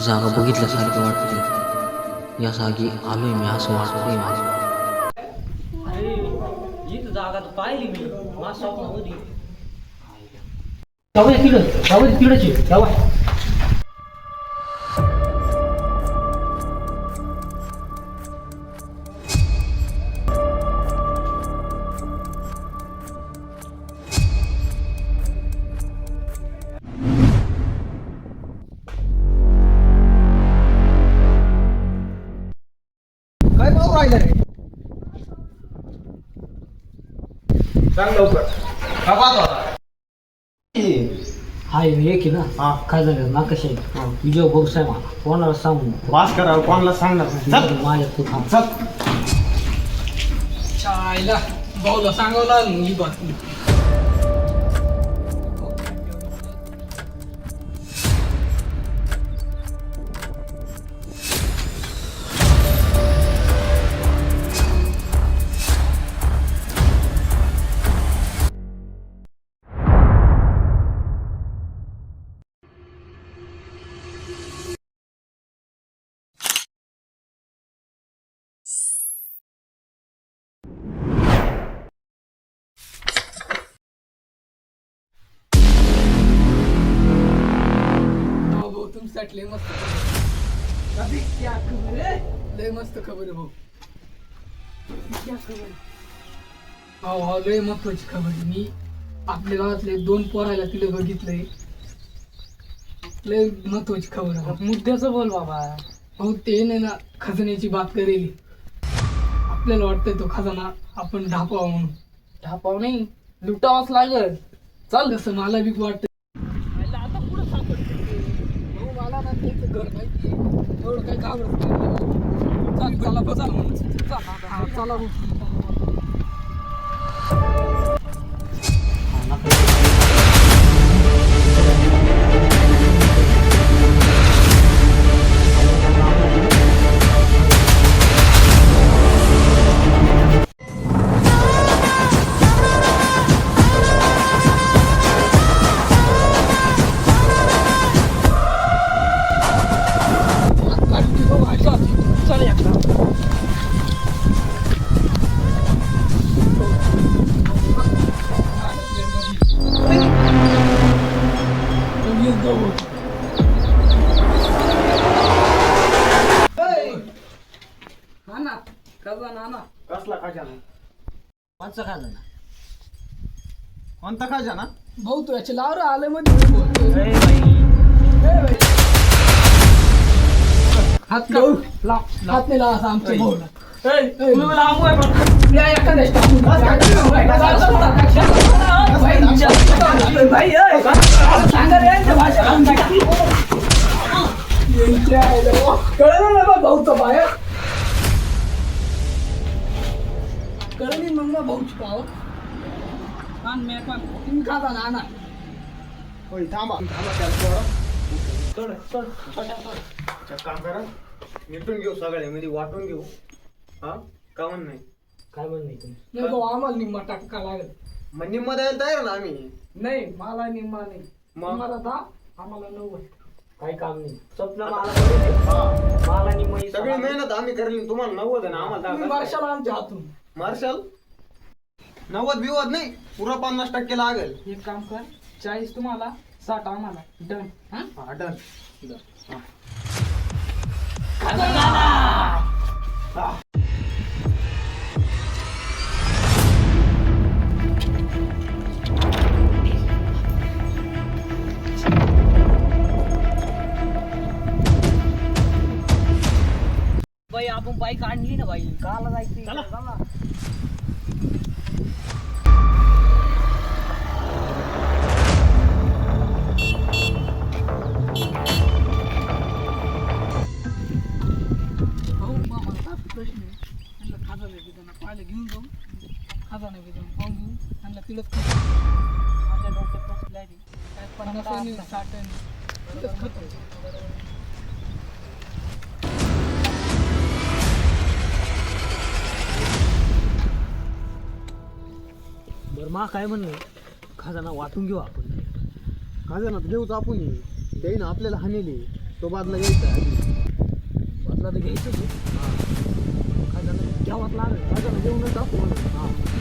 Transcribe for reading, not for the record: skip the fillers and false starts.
जागा बघितल्यासारखं वाटते. या जागी आलोय मी असं वाटतंय मला. अरे ही जागा तर पाहिली मी माझ्या स्वप्नामध्ये. जाऊया तिकडची जाऊया. काय भाऊ राहिलं रे? सांग लवकर. हा पाहतो आता. हाय एक ना काय झालं ना कसे विजय भाऊसाहेब कोणाला सांगू वास करा कोणाला सांगणार नाही. चल. माझ्या तू थांब. चल. चायला भाऊला सांगावं लागलं ही बातमी. तुमच्यासाठी लय मस्त लय मस्त खबर आहे भाऊ. हो लय महत्वाची खबर आहे. मी आपल्या गावातले 2 पोरायला तिला बघितलंय. लय महत्वाची खबर आहे. मुद्द्याचं बोल बाबा. भाऊ ते नाही ना खजान्याची बात करेली. आपल्याला वाटतंय तो खजाना आपण ढापावा म्हणून. ढापाव नाही लुटावाच लागल. चल जसं मला बी वाटतं. आता पुढे सापडते भाऊ मला ना त्याचं घर माहिती एवढं काही घाबरत नाही. चला बसा चला कसला खजाना? कोणचा खजाना? कोणता खजाना? भाऊ तू याच्या लावर आलं मध्ये बोलतोय. हात का हात नाही लावा आमच्या भाऊला. कळलं ना भाऊचं बाहेर कळली मग ना भाऊची पाव. तुम्ही खाता ना ना होय थांबा त्याला काम करा. निपटून घेऊ सगळे मध्ये वाटून घेऊ. हा का म्हण नाही काय म्हण नाही तुम्ही नाही भाऊ आम्हाला निम्मा टाका लागेल. मग निम्मा द्यायला तयार ना आम्ही. नाही मला निम्मा नाही मग? मला 10 आम्हाला 90. काही काम नाही. स्वप्न मला निम्मा सगळी मेहनत आम्ही करली. तुम्हाला 90 आहे ना आम्हाला मार्शाल आमच्या हातून. मार्शल 90 बिवद नाही पुरा 50% लागेल. एक काम कर 40 तुम्हाला 60 आम्हाला. डन. हा डन. बाई आपण बाईक आणली ना बाई काला जायची. चला प्रश्न आहे खाजा नाही पाहिलं घेऊन जाऊ. खाजा नाही पाहून घेऊ त्यांना तिथंच माझ्या डोक्यात बसल्या काय 50-60 तिथंच खत. बरं मा काय म्हणणं खजाना वाटून घेऊ आपण. खजाना घेऊच आपण. त्याईनं आपल्याला हाणले तो बादला घ्यायचा आहे आधी. बादला तर घ्यायचं काय झालं घ्यावाच लागेल घेऊनच टाकू म्हणून